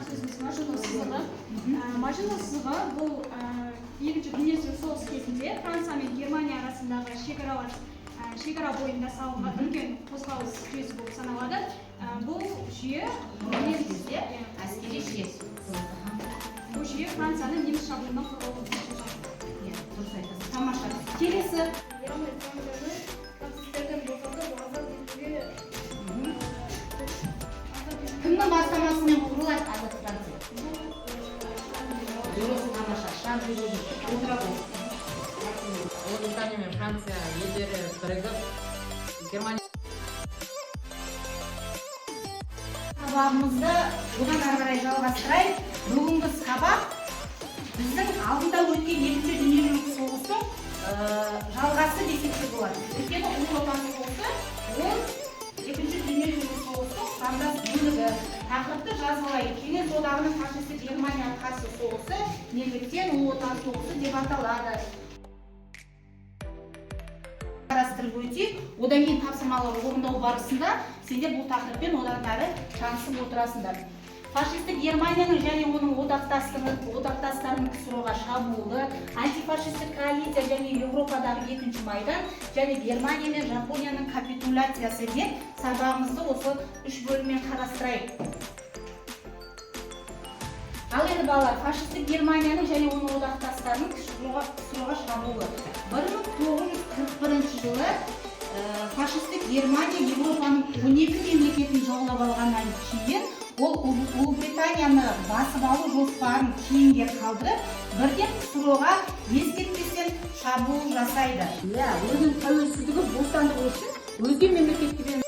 сөзіміз Мажино сызығы. Мажино сызығы бұл екінші дүниежүзілік соғыс кезінде Франция мен Германия арасындағы шекара бойында салынған үлкен қозғалыс жүйесі болып саналады. Бұл жүйе әскери жүйе. Бұл жүйе Францияны неміс шабуылынан қорғауға Дұрыс айтасыз. Тамаша. келесі Кімнің бастамасымен құрылады Азат Франция? Дұрыс, тамаша. Шанс жүргізу. Отыра қой. Ұлыбритания мен Франция елдері бірігіп, Германия Сабағымызды одан ары қарай жалғастырайық. Бүгінгі сабақ біздің алдында өткен екінші дүниежүзілік соғыстың жалғасы десек те болады. Өйткені Ұлы Отан соғысы ол екінші дүниежүзілік соғыстың құрамдас бөлігі. Тақырыпты жазалайық. Кеңес одағының фашистік Германияға қарсы соғысы неліктен Ұлы Отан соғысы деп аталады. Қарастырып өтейік. Одан кейін тапсырмалар орындау барысында сендер бұл тақырыппен одан әрі танысып отырасыңдар. Фашистік Германияның және оның одақтастарының КСРО-ға шабуылы, антифашистік коалиция және Еуропадағы екінші майдан және Германия мен Жапонияның капитуляциясы деп сабағымызды осы үш бөліммен қарастырайық. Ал енді балалар, фашистік Германияның және оның одақтастарының КСРО-ға шабуылы. 1941 жылы фашистік Германия Еуропаның 12 мемлекетін жаулап алғаннан кейін ол Ұлыбританияны басып алу жоспарын кейінге қалдырып, бірден КСРО-ға ескертпестен шабуыл жасайды. Өзінің тәуелсіздігі бостандығы үшін өзге мемлекеттермен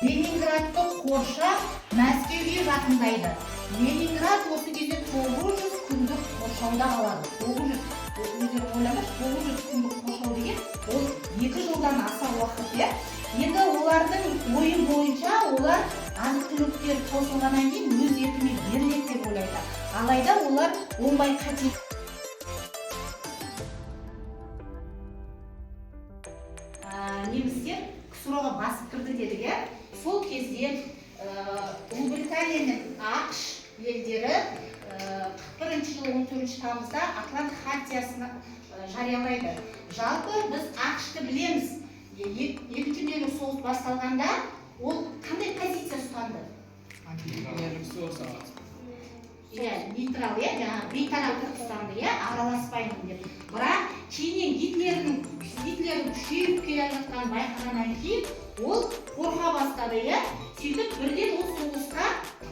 Ленинградты қоршап, Мәскеуге жақындайды. Ленинград осы кезде 900 күндік қоршауда қалады. 900 күндік қоршау деген ол 2 жылдан аса уақыт. Енді олардың ойы бойынша олар азық-түліктер таусылғаннан кейін өз еркімен беріледі деп ойлайды. Алайда олар оңбай қате. Немістер КСРО-ға басып кірді дедік. Сол кезде Ұлыбритания мен ақш елдері 41 жылы 14 тамызда Атлант хартиясын жариялайды. Жалпы біз ақшты білеміз. Екінші дүниежүзілік соғыс басталғанда ол қандай позиция ұстанды? Нейтрал, бейтараптық ұстанды, араласпаймын деп. Бірақ кейіннен Гитлердің күшейіп келе жатқанын байқағаннан кейін ол қорқа бастады. Сөйтіп бірден ол соғысқа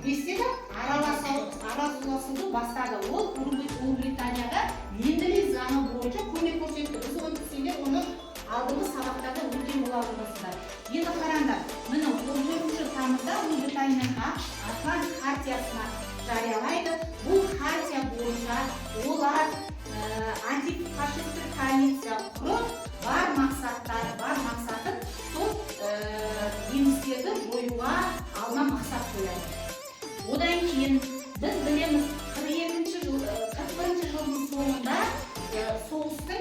bestеді, араласуды бастады. Ол Ұлыбританияға енділік заңы бойынша көмек көрсетті. Біз оны алдыңғы сабақтарда өткен болатынбыздар. Енді қараңдар, міне 14 тамызда Ұлыбритания мен ақш Атлант хартиясына жариялайды. Бұл хартия бойынша олар антифашистік коалиция құрып, бар мақсатын сол немістерді жоюға алма мақсат қояды. Одан кейін біз білеміз 41 жылдың соңында соғыстың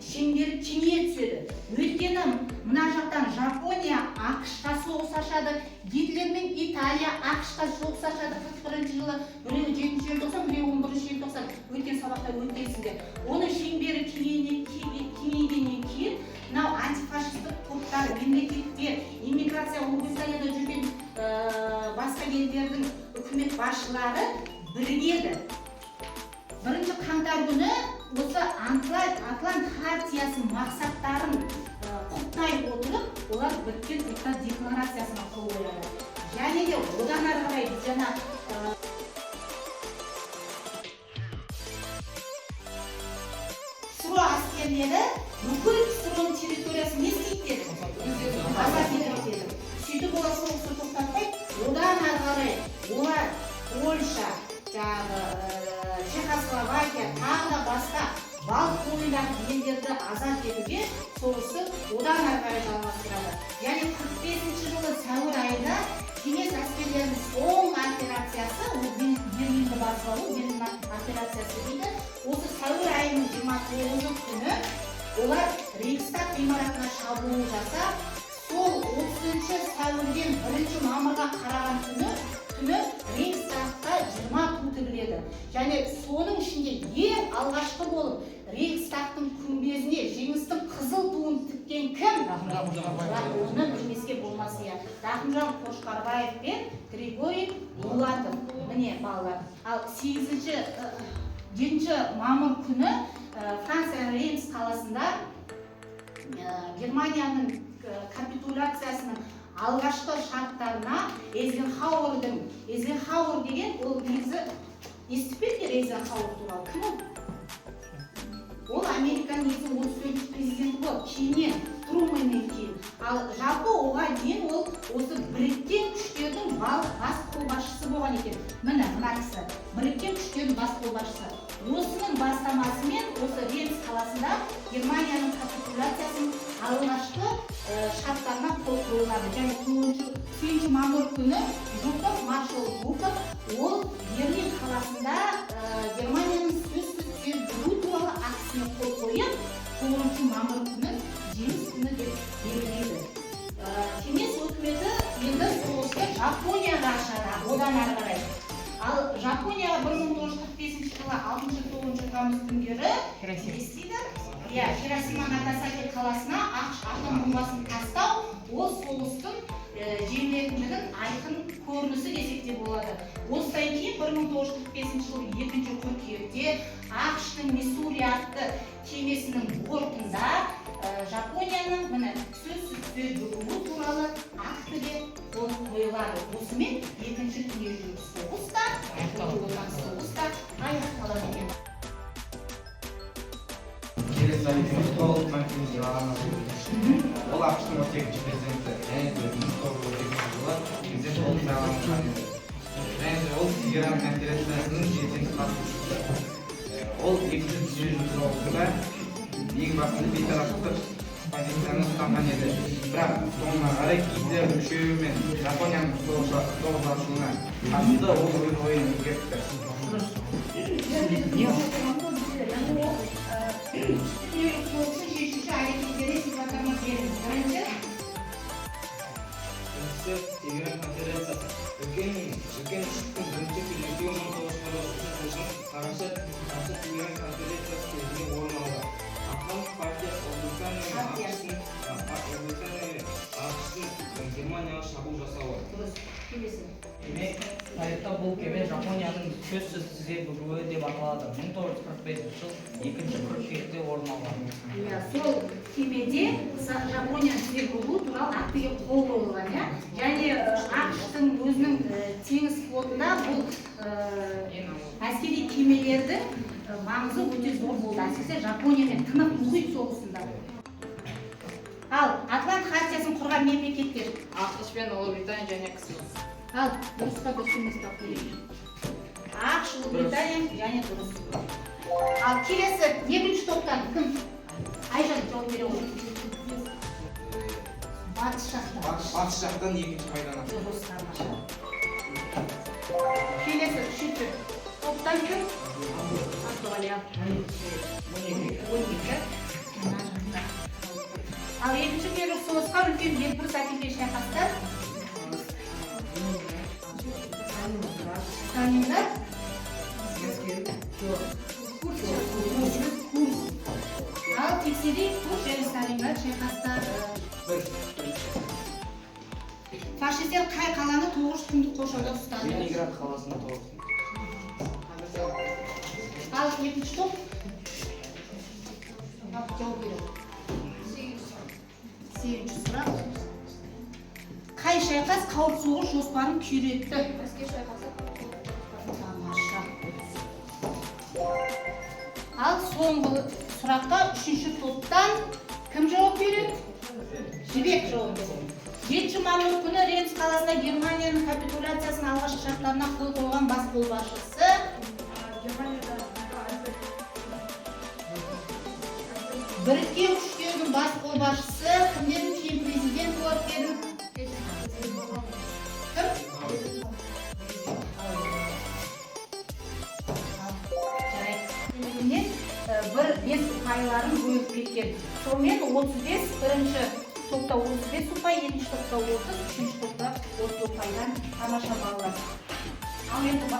шеңбері кеңейе түседі. Өйткені мына жақтан Жапония ақшқа соғыс ашады, Гитлер мен Италия ақшқа соғыс ашады 41 жылы, біреуі 7 желтоқсан, біреуі 11 желтоқсан. Өткен сабақтар өткенсіңдер. Оның шеңбері кеңейгеннен кейін мынау антифашистік топтар, мемлекеттер, иммиграция Ұлыбританияда жүрген басқа елдердің үкімет басшылары бірігеді. 1 қаңтар күні осы Атлант хартиясының мақсаттарын құптай отырып, олар біріккен ұлттар декларациясына қол қояды. Және де одан ары қарай жаңа КСРО әскерлері бүкіл КСРОның территориясын не істейді? Азат етеді. Сөйтіп олар соғысты тоқтатпай, одан ары қарай олар Польша, Чехословакия, тағы да басқа Балтық бойындағы елдерді азат етуге соғысты одан ары қарай жалғастырады. Яғни 45 жылы сәуір айында кеңес әскерлерінің соңғы операциясы, ол Берлинді басып алу, Берлин операциясы дейді. Осы сәуір айының 29 күні олар Рейхстаг ғимаратына шабуыл жасап, сол сәуірден 1 мамырға қараған түні Рейхстагта 20 ту тігіледі. Және соның ішінде ең алғашқы болып Рейхстагтың күмбезіне жеңістің қызыл туын тіккен кім? Оны білмеске болмас иә. Рахымжан Қошқарбаев пен Григорий Дулатов. Міне балалар. Ал 7 мамыр күні Франция Реймс қаласында Германияның капитуляциясының алғашқы шарттарына Эйзенхауэр деген ол негізі естіп пе Эйзенхауэр туралы кім ол? Ол Американың негізі 34-ші президенті болды. Кейіннен Трумэннен кейін. Ал жалпы оған дейін ол осы біріккен күштердің бас қолбасшысы болған екен. Міне мына кісі біріккен күштердің бас қолбасшысы. Осының бастамасымен осы Реймс қаласында Германияның капитуляциясының алғашқы шарттарына қол қойылады. Және 9 мамыр күні Жуков, маршал Жуков, ол Берлин қаласында Германияның сөзсіз жүру туралы актісіне қол қойып, 9 мамыр күні жеңіс күні деп белгілейді. Кеңес өкіметі енді соғысты Жапонияға ашады, одан ары қарай. Ал Жапонияға 1945 жылы 6-9 тамыз күндері естиді. Хиросима Нагасаки қаласына ақш атом бомбасын тастау ол соғыстың жеңілетіндігін айқын көрінісі десек те болады. Осыдан кейін 1945 жылы 2 қыркүйекте ақштың Миссури атты кемесінің бортында Жапонияның міне сөзсіз жүру туралы актіге қол қойылады. Осымен 2-ші дүниежүзілік соғыс та аяқталады екен. Ол ақштың 32-ші президенті және 1932 жылы президент болып сайланған еді. Және ол Тегеран конференциясының белсенді қатысушысы. Ол 2-ші дүниежүзілік соғысында ең басты бейтараптық позицияны ұстанған еді. Бірақ соңына қарай Гитлер күшеюі мен Жапонияның соғыс ашуына қатысты ол өз ойын өзгертті. Соғыстың шешуші әрекеттері сипаттама беріңіз. Бірінші Тегеран конференциясы. Үлкен үштіктің бірінші кездесуі 1943 жылдың қараша Тегеран конференциясы кезінде орын алды. Ақмолов партиясы Ұлыбритания мен ақштың Германияға шабуыл жасауы. дұрыс. Келесі. Демек, тарихта бұл кеме Жапонияның сөзсіз тізе бүгуі деп аталады. 1945 жыл 2-ші қыркүйекте орын алған. Сол кемеде Жапонияның тізе бүгу туралы актіге қол қойылған. Және ақштың өзінің теңіз флотында бұл әскери кемелердің маңызы өте зор болды. Әсіресе Жапония мен Тынық мұхит соғысында. Ал Атлант хартиясын құрған мемлекеттер. ақш пен ұлыбритания және ксро. Ал дұрысқа дұрыс емес тапқылайды. ақш, ұлыбритания және дұрыс. Ал келесі екінші топтан кім? Айжан жауап бере ғой. Батыс жақтан. Батыс жақтан екінші пайдаланады. Дұрыс, тамаша. Келесі үшінші топтан кім? Антуалия. 12. Ал екінші дүниежүзілік соғысқа үлкен белбір әкелген шайқаста Сталинград, Курск. Ал тексерейік Курск және Сталинград шайқастары. Фашистер қай қаланы 9 күндік қоршауда ұстады? Ленинград қаласында тоғыз. Ал екінші топ? Жауап береді. 8-ші сұрақ. Қай шайқас қауіп соғыс жоспарын күйретті? Мәскеу шайқасы. Тамаша. Ал соңғы сұраққа 3-ші топтан кім жауап береді? Жібек жауап береді. 7 мамыр күні Реймс қаласында Германияның капитуляциясының алғашқы шарттарына қол қойған бас қолбасшысы біріккен күштердің бас қолбасшысы кімдердің кейін президент болып дедім? Жарайды. Бір бес ұпайларын бөліп кеткен. Сонымен 35 бірінші топта 35 ұпай, екінші топта 30, үшінші топта 30 ұпайдан тамаша балалар. Ал енді